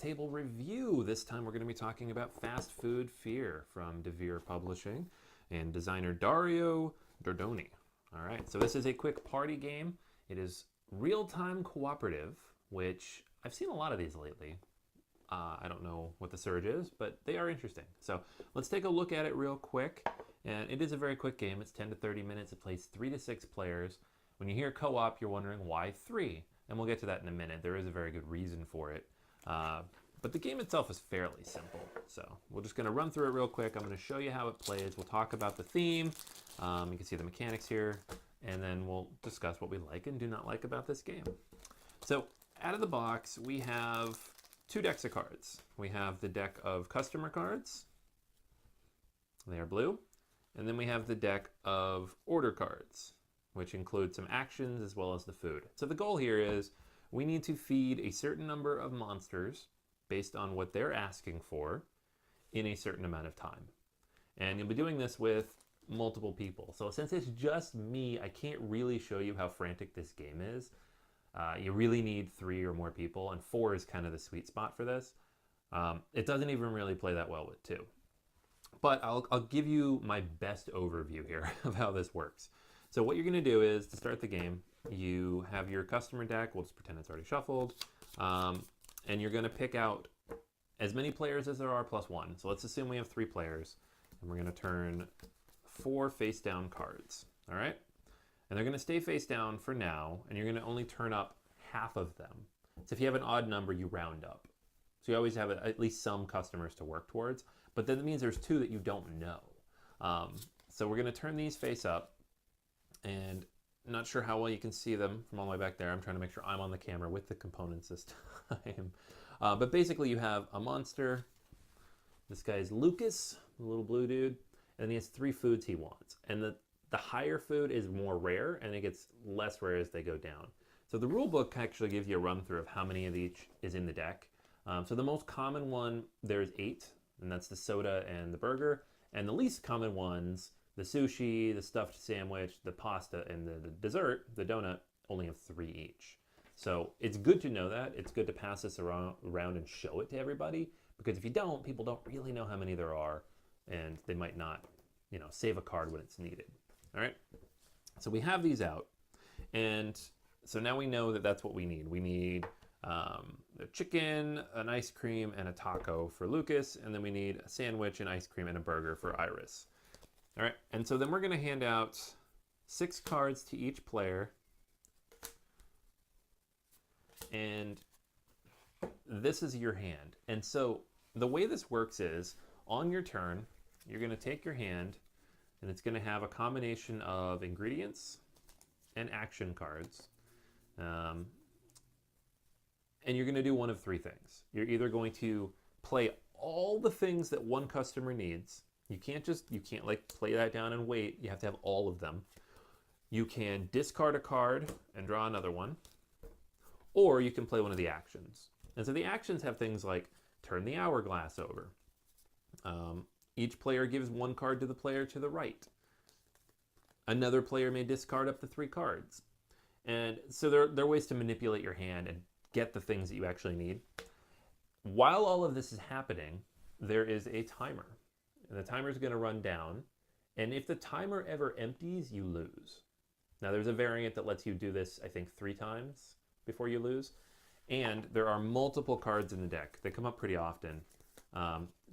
table review. This time we're going to be talking about Fast Food Fear from Devir Publishing and designer Dario Dordoni. All right, so this is a quick party game. It is real-time cooperative, which I've seen a lot of these lately. I don't know what the surge is, but they are interesting. So let's take a look at it real quick. And it is a very quick game. It's 10 to 30 minutes. It plays 3 to 6 players. When you hear co-op, you're wondering why 3? And we'll get to that in a minute. There is a very good reason for it. But the game itself is fairly simple. So we're just going to run through it real quick. I'm going to show you how it plays. We'll talk about the theme. You can see the mechanics here. And then we'll discuss what we like and do not like about this game. So out of the box, we have 2 decks of cards. We have the deck of customer cards. They are blue. And then we have the deck of order cards, which include some actions as well as the food. So the goal here is we need to feed a certain number of monsters based on what they're asking for in a certain amount of time. And you'll be doing this with multiple people. So since it's just me, I can't really show you how frantic this game is. You really need 3 or more people, and 4 is kind of the sweet spot for this. It doesn't even really play that well with 2. But I'll give you my best overview here of how this works. So what you're going to do is, to start the game, you have your customer deck. We'll just pretend it's already shuffled. And you're going to pick out as many players as there are plus 1. So let's assume we have 3 players. And we're going to turn 4 face-down cards. All right? And they're going to stay face down for now, and you're going to only turn up half of them. So if you have an odd number, you round up. So you always have at least some customers to work towards, but then it means there's 2 that you don't know. So we're going to turn these face up, and I'm not sure how well you can see them from all the way back there. I'm trying to make sure I'm on the camera with the components this time. But basically you have a monster. This guy is Lucas, the little blue dude, and he has 3 foods he wants. And the higher food is more rare, and it gets less rare as they go down. So the rule book actually gives you a run through of how many of each is in the deck. So the most common one, there's 8, and that's the soda and the burger. And the least common ones, the sushi, the stuffed sandwich, the pasta, and the dessert, the donut, only have 3 each. So it's good to know that. It's good to pass this around and show it to everybody, because if you don't, people don't really know how many there are, and they might not, save a card when it's needed. All right, so we have these out, and so now we know that that's what we need. We need a chicken, an ice cream, and a taco for Lucas, and then we need a sandwich, an ice cream, and a burger for Iris. All right, and so then we're going to hand out 6 cards to each player, and this is your hand. And so the way this works is, on your turn, you're going to take your hand, and it's going to have a combination of ingredients and action cards. And you're going to do one of 3 things. You're either going to play all the things that one customer needs. You can't like play that down and wait. You have to have all of them. You can discard a card and draw another one. Or you can play one of the actions. And so the actions have things like turn the hourglass over. Each player gives 1 card to the player to the right. Another player may discard up to 3 cards. And so there are ways to manipulate your hand and get the things that you actually need. While all of this is happening, there is a timer. And the timer is going to run down. And if the timer ever empties, you lose. Now there's a variant that lets you do this, I think, 3 times before you lose. And there are multiple cards in the deck. They come up pretty often.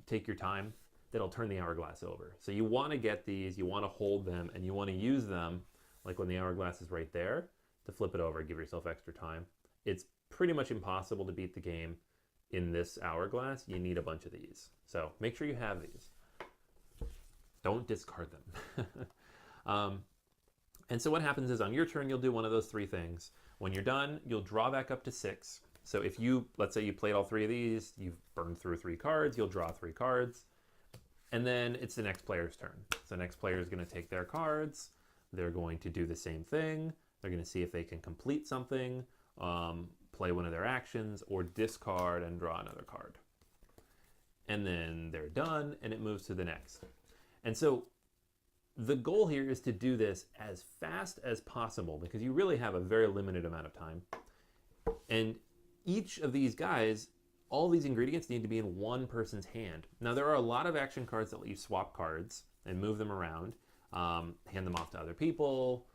Take your time. That'll turn the hourglass over. So you want to get these, you want to hold them, and you want to use them, like when the hourglass is right there, to flip it over, give yourself extra time. It's pretty much impossible to beat the game in this hourglass. You need a bunch of these. So make sure you have these. Don't discard them. And so what happens is, on your turn, you'll do one of those 3 things. When you're done, you'll draw back up to 6. So if let's say you played all 3 of these, you've burned through 3 cards, you'll draw 3 cards. And then it's the next player's turn. So the next player is going to take their cards. They're going to do the same thing. They're going to see if they can complete something, play one of their actions, or discard and draw another card. And then they're done, and it moves to the next. And so the goal here is to do this as fast as possible, because you really have a very limited amount of time. And each of these guys all these ingredients need to be in one person's hand. Now, there are a lot of action cards that let you swap cards and move them around, hand them off to other people.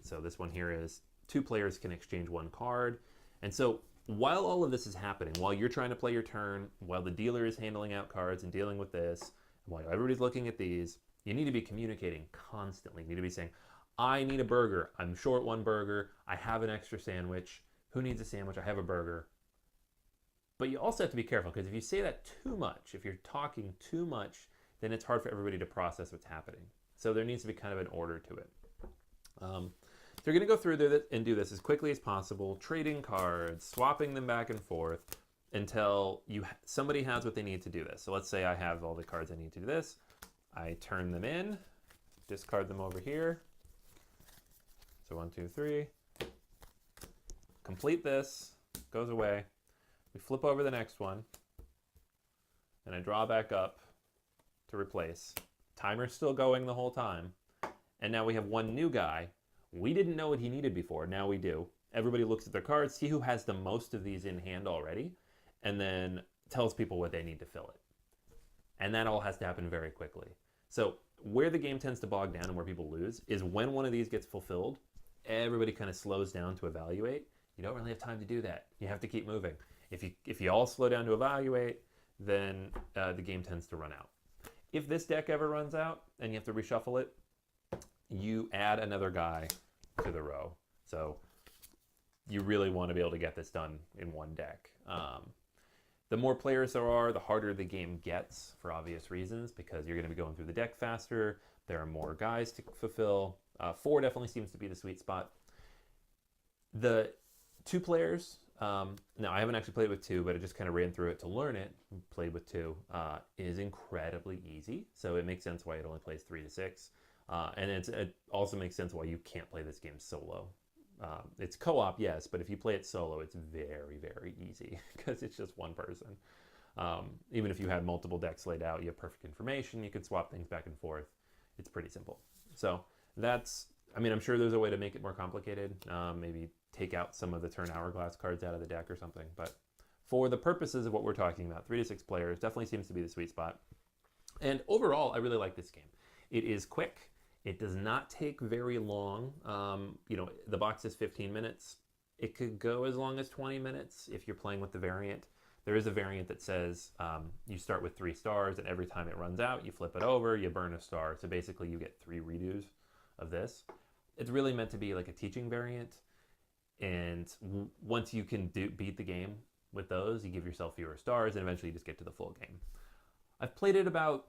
So this one here is 2 players can exchange 1 card. And so while all of this is happening, while you're trying to play your turn, while the dealer is handling out cards and dealing with this, while everybody's looking at these, you need to be communicating constantly. You need to be saying, I need a burger. I'm short 1 burger. I have an extra sandwich. Who needs a sandwich? I have a burger. But you also have to be careful, because if you say that too much, if you're talking too much, then it's hard for everybody to process what's happening. So there needs to be kind of an order to it. So you're going to go through this and do this as quickly as possible, trading cards, swapping them back and forth until somebody has what they need to do this. So let's say I have all the cards I need to do this. I turn them in, discard them over here. So 1, 2, 3. Complete this, goes away. We flip over the next one, and I draw back up to replace. Timer's still going the whole time. And now we have 1 new guy. We didn't know what he needed before. Now we do. Everybody looks at their cards, see who has the most of these in hand already, and then tells people what they need to fill it. And that all has to happen very quickly. So where the game tends to bog down and where people lose is when one of these gets fulfilled, everybody kind of slows down to evaluate. You don't really have time to do that. You have to keep moving. If you all slow down to evaluate, then the game tends to run out. If this deck ever runs out and you have to reshuffle it, you add another guy to the row. So you really want to be able to get this done in one deck. The more players there are, the harder the game gets for obvious reasons, because you're going to be going through the deck faster. There are more guys to fulfill. 4 definitely seems to be the sweet spot. The 2 players, now I haven't actually played with 2, but I just kind of ran through it to learn it. Played with 2 is incredibly easy. So it makes sense why it only plays 3 to 6. And it also makes sense why you can't play this game solo. It's co-op, yes, but if you play it solo, it's very, very easy because it's just one person. Even if you had multiple decks laid out, you have perfect information, you can swap things back and forth. It's pretty simple. So I'm sure there's a way to make it more complicated. Maybe take out some of the turn hourglass cards out of the deck or something. But for the purposes of what we're talking about, 3 to 6 players definitely seems to be the sweet spot. And overall, I really like this game. It is quick. It does not take very long. The box is 15 minutes. It could go as long as 20 minutes if you're playing with the variant. There is a variant that says you start with 3 stars, and every time it runs out, you flip it over, you burn a star. So basically you get 3 redos of this. It's really meant to be like a teaching variant. And once you can beat the game with those, you give yourself fewer stars, and eventually you just get to the full game. I've played it about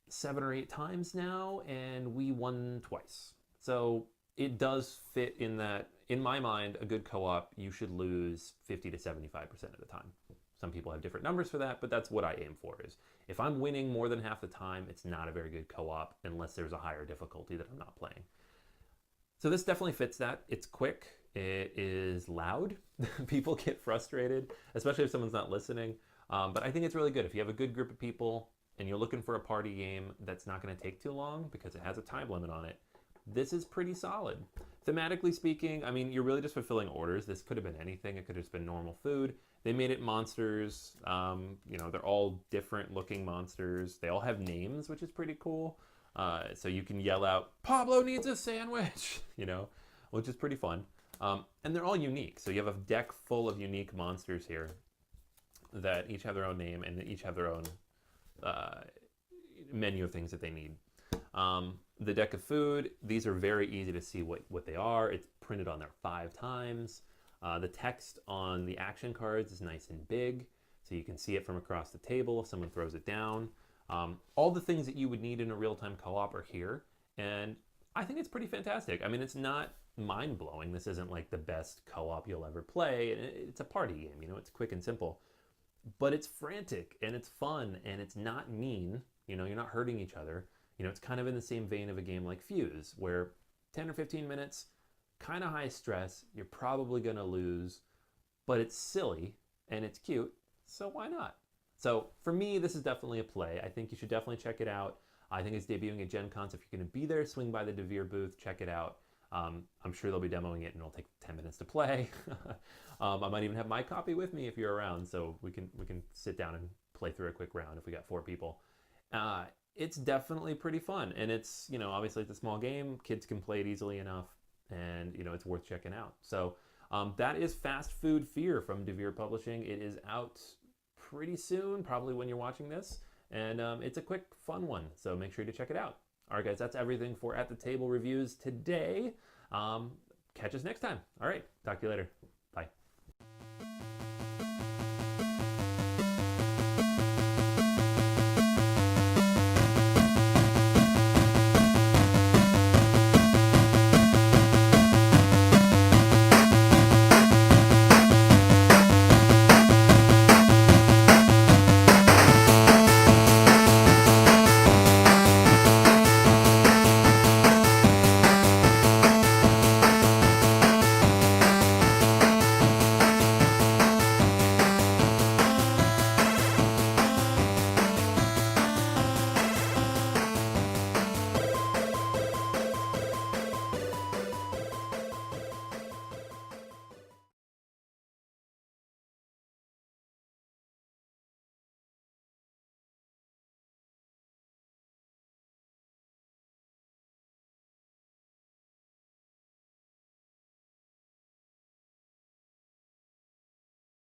7 or 8 times now, and we won twice. So it does fit in that, in my mind, a good co-op, you should lose 50 to 75% of the time. Some people have different numbers for that, but that's what I aim for. Is if I'm winning more than half the time, it's not a very good co-op unless there's a higher difficulty that I'm not playing. So this definitely fits that. It's quick. It is loud. People get frustrated, especially if someone's not listening. But I think it's really good. If you have a good group of people and you're looking for a party game that's not going to take too long because it has a time limit on it, this is pretty solid. Thematically speaking, you're really just fulfilling orders. This could have been anything. It could have just been normal food. They made it monsters. They're all different looking monsters. They all have names, which is pretty cool. So you can yell out, Pablo needs a sandwich, which is pretty fun. And they're all unique. So you have a deck full of unique monsters here that each have their own name and each have their own menu of things that they need. The deck of food, these are very easy to see what they are. It's printed on there 5 times. The text on the action cards is nice and big, so you can see it from across the table if someone throws it down. All the things that you would need in a real-time co-op are here, and I think it's pretty fantastic. It's not mind-blowing. This isn't like the best co-op you'll ever play. It's a party game, it's quick and simple. But it's frantic, and it's fun, and it's not mean. You're not hurting each other. It's kind of in the same vein of a game like Fuse, where 10 or 15 minutes, kind of high stress, you're probably going to lose, but it's silly, and it's cute, so why not? So for me, this is definitely a play. I think you should definitely check it out. I think it's debuting at Gen Cons. If you're going to be there, swing by the Devir booth, check it out. I'm sure they'll be demoing it and it'll take 10 minutes to play. I might even have my copy with me if you're around, so we can sit down and play through a quick round if we got 4 people. It's definitely pretty fun, and it's, obviously it's a small game. Kids can play it easily enough, and it's worth checking out. So that is Fast Food Fear from Devir Publishing. It is out pretty soon, probably when you're watching this, and it's a quick, fun one. So make sure to check it out. All right, guys, that's everything for At the Table Reviews today. Catch us next time. All right, talk to you later.